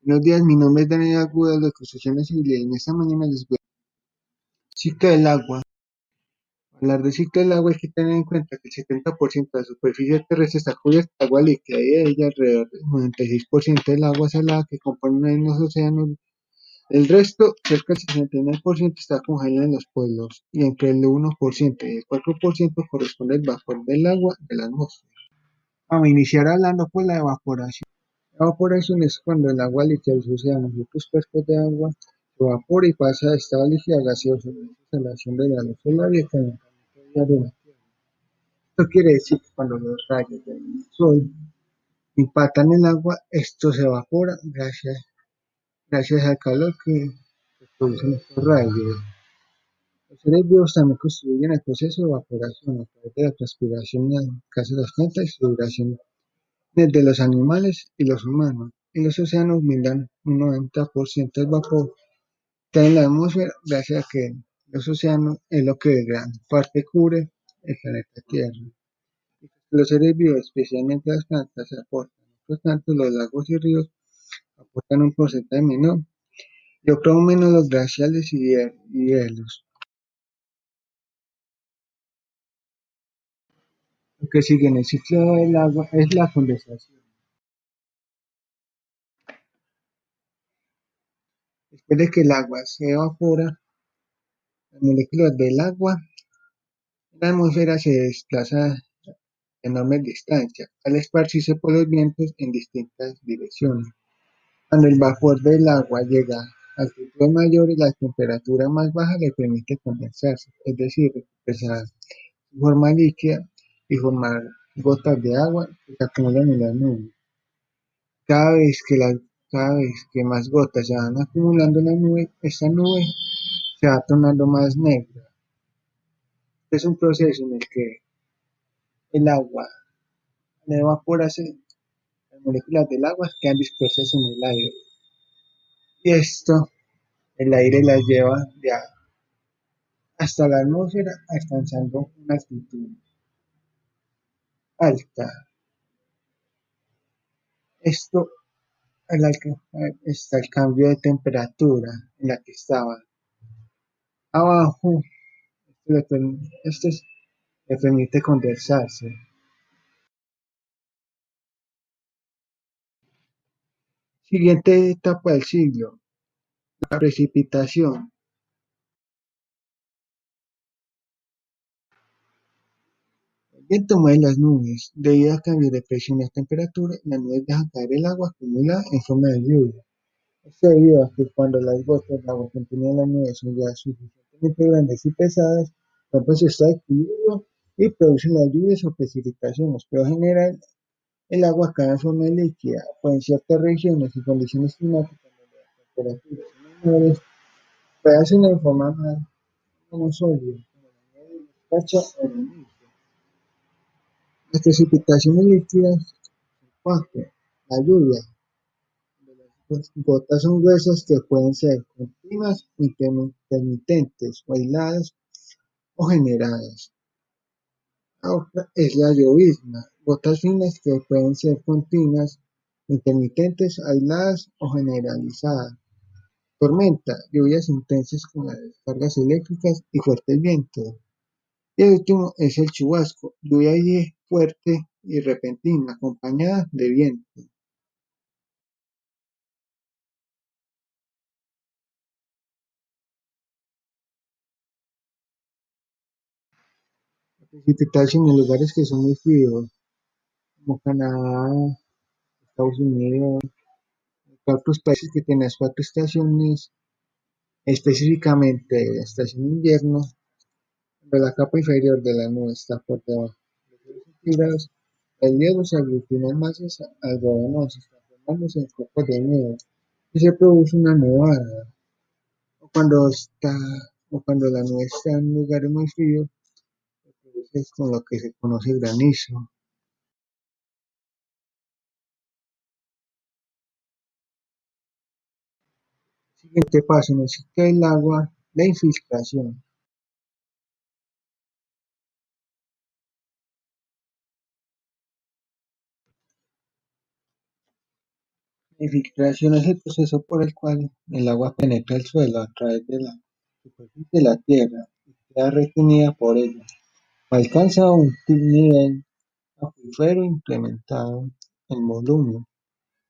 Buenos días, mi nombre es Daniel Agudo de Construcciones Civiles y en esta mañana les voy a hablar del ciclo del agua. Hablar del ciclo del agua hay que tener en cuenta que el 70% de la superficie terrestre está cubierta de agua líquida y de ella alrededor del 96% del agua salada que componen los océanos. El resto, cerca del 69%, está congelada en los polos y entre el 1% y el 4% corresponde al vapor del agua de la atmósfera. Vamos a iniciar hablando por la evaporación. La evaporación es cuando el agua líquida del océano y otros cuerpos de agua se evapora y pasa de estado líquido a gaseoso gracias a la acción de la luz solar y el calentamiento diario de la Tierra. Esto quiere decir que cuando los rayos del sol impactan el agua, esto se evapora gracias al calor que producen estos rayos. Los seres vivos también contribuyen al proceso de evaporación a través de la transpiración en el caso de las plantas y su duración desde los animales y los humanos. Y los océanos brindan un 90% del vapor que hay en la atmósfera gracias a que los océanos es lo que de gran parte cubre el planeta Tierra. Los seres vivos, especialmente las plantas, aportan. Por tanto, los lagos y ríos aportan un porcentaje menor y otro menos los glaciales y hielos. Lo que sigue en el ciclo del agua es la condensación. Después de que el agua se evapora, las moléculas del agua en la atmósfera se desplazan a enormes distancias al esparcirse por los vientos en distintas direcciones. Cuando el vapor del agua llega a altitudes mayores, la temperatura más baja le permite condensarse, es decir, expresar su forma líquida y formar gotas de agua que se acumulan en la nube. Cada vez que, la- Cada vez que más gotas se van acumulando en la nube, esta nube se va tornando más negra. Este es un proceso en el que el agua, al evaporarse, las moléculas del agua quedan dispersas en el aire. Y esto, el aire las lleva hasta la atmósfera, alcanzando una altitud alta. Esto está el cambio de temperatura en la que estaba abajo. Esto le permite condensarse. Siguiente etapa del siglo, la precipitación. El viento mueve las nubes. Debido a cambios de presión y temperatura, las nubes dejan caer el agua acumulada en forma de lluvia. Esto debido a que cuando las gotas de agua contenidas en las nubes son ya suficientemente grandes y pesadas, rompen su estado de equilibrio y producen las lluvias o precipitaciones. Pero en general, el agua cae en forma líquida, pues en ciertas regiones y condiciones climáticas donde las temperaturas son menores, puede hacerla en forma más menos sólida, como la nieve, la escarcha o la nieve. Las precipitaciones líquidas son cuatro. La lluvia. Las gotas son gruesas que pueden ser continuas, intermitentes o aisladas o generadas. La otra es la llovizna, gotas finas que pueden ser continuas, intermitentes, aisladas o generalizadas. Tormenta, lluvias intensas con las descargas eléctricas y fuertes vientos. Y el último es el chubasco, lluvia fuerte y repentina, acompañada de viento. La precipitación en lugares que son muy fríos, como Canadá, Estados Unidos, otros países que tienen las cuatro estaciones, específicamente la estación de invierno, donde la capa inferior de la nube está por debajo de 0 centígrados, el hielo se aglutina en masas algodonosas, transformándose en copos de nieve y se produce una nevada. O cuando está, o cuando la nube está en lugares muy fríos, se produce con lo que se conoce granizo. Siguiente paso en el ciclo del agua, la infiltración. La infiltración es el proceso por el cual el agua penetra el suelo a través de la superficie de la tierra y queda retenida por ella. Alcanza un nivel acuífero incrementado en volumen,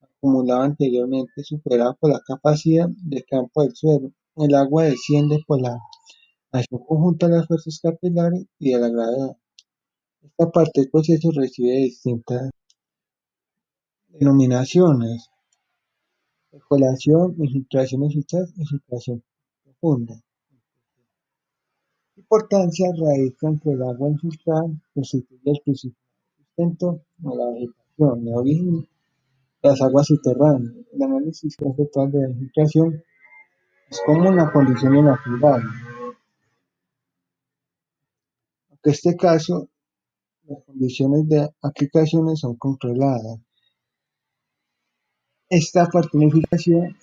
acumulado anteriormente superado por la capacidad de campo del suelo. El agua desciende por la acción conjunta de las fuerzas capilares y de la gravedad. Esta parte del proceso recibe distintas denominaciones: percolación, infiltración eficaz y filtración profunda. Su importancia radica en que el agua infiltrada constituye el principal sustento de la vegetación de origen de las aguas subterráneas. El análisis conceptual de la infiltración es como una condición natural. En este caso, las condiciones de aplicaciones son controladas. Esta partición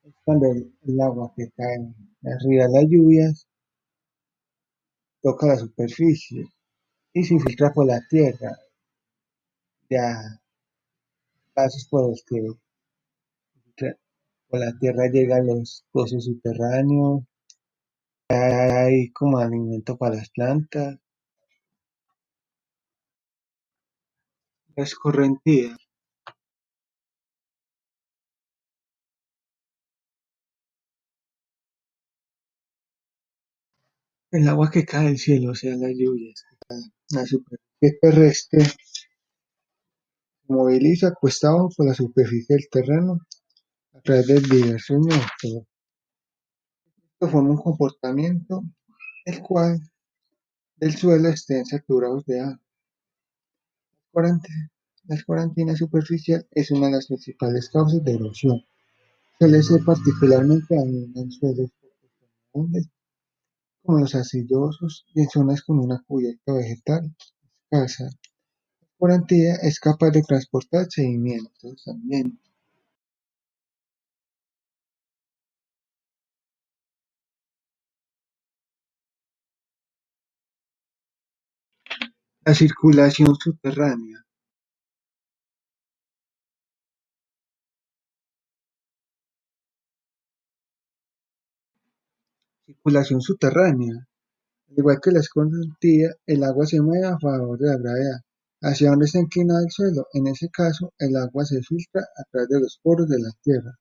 es cuando el agua que cae arriba de las lluvias toca la superficie y se filtra por la tierra, ya pasos por los que por la tierra llegan los pozos subterráneos, hay como alimento para las plantas. La escorrentía, el agua que cae del cielo, o sea, las lluvias, la superficie terrestre se moviliza cuesta abajo por la superficie del terreno a través de diversos métodos. Esto forma un comportamiento el cual del suelo estén saturados de agua. La escorantina superficial es una de las principales causas de erosión. Suele ser particularmente dañina en suelos profundos, como los arcillosos y en zonas con una cubierta vegetal escasa. La escorantía es capaz de transportar sedimentos también. La circulación subterránea. Circulación subterránea. Al igual que la escorrentía, el agua se mueve a favor de la gravedad, hacia donde está inclinado el suelo. En ese caso, el agua se filtra a través de los poros de la tierra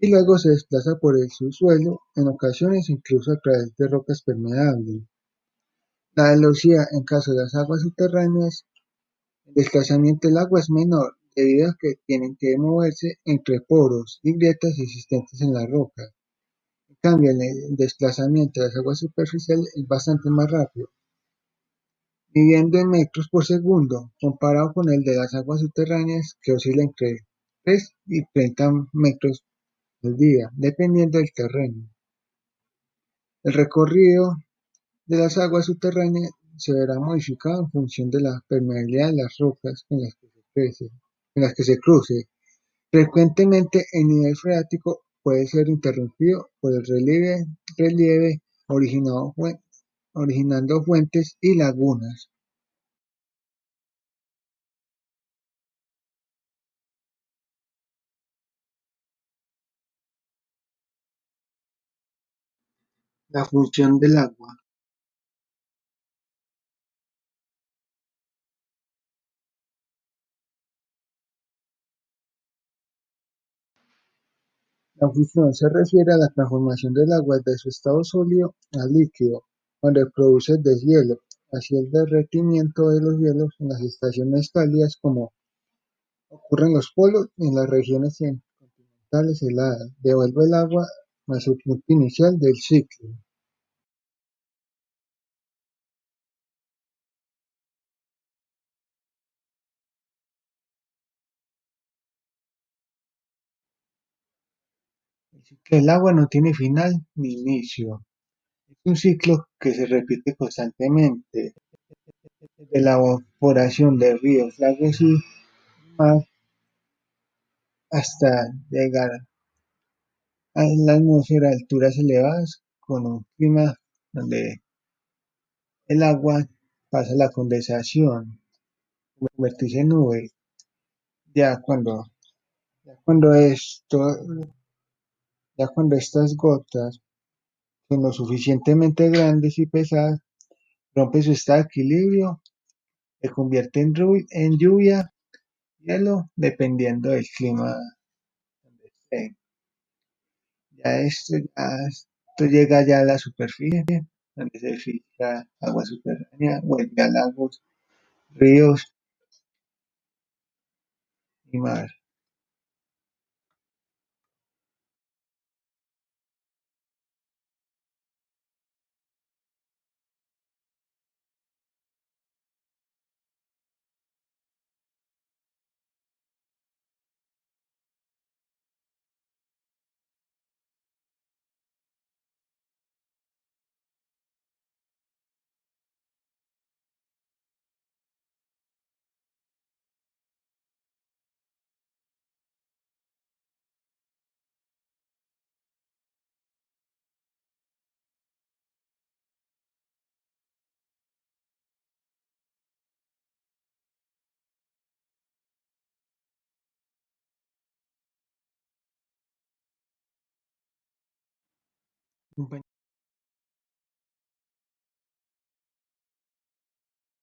y luego se desplaza por el subsuelo, en ocasiones incluso a través de rocas permeables. La velocidad en caso de las aguas subterráneas, el desplazamiento del agua es menor, debido a que tienen que moverse entre poros y grietas existentes en la roca. En cambio, el desplazamiento de las aguas superficiales es bastante más rápido, midiendo en metros por segundo, comparado con el de las aguas subterráneas, que oscila entre 3 y 30 metros al día, dependiendo del terreno. El recorrido de las aguas subterráneas se verá modificado en función de la permeabilidad de las rocas en las que se cruce. Frecuentemente, el nivel freático puede ser interrumpido por el relieve originando fuentes y lagunas. La función del agua. La fusión se refiere a la transformación del agua de su estado sólido a líquido, cuando produce deshielo. Así, el derretimiento de los hielos en las estaciones cálidas, como ocurre en los polos y en las regiones continentales heladas, devuelve el agua a su punto inicial del ciclo. El ciclo del agua no tiene final ni inicio. Es un ciclo que se repite constantemente, desde la evaporación de ríos, lagos y mar hasta llegar a la atmósfera a alturas elevadas con un clima donde el agua pasa la condensación, convertirse en nube, ya cuando Ya cuando esto, ya cuando estas gotas son lo suficientemente grandes y pesadas, rompe su estado de equilibrio, se convierte en lluvia, hielo, dependiendo del clima donde esté. Esto llega ya a la superficie, donde se filtra agua subterránea, vuelve a lagos, ríos y mar.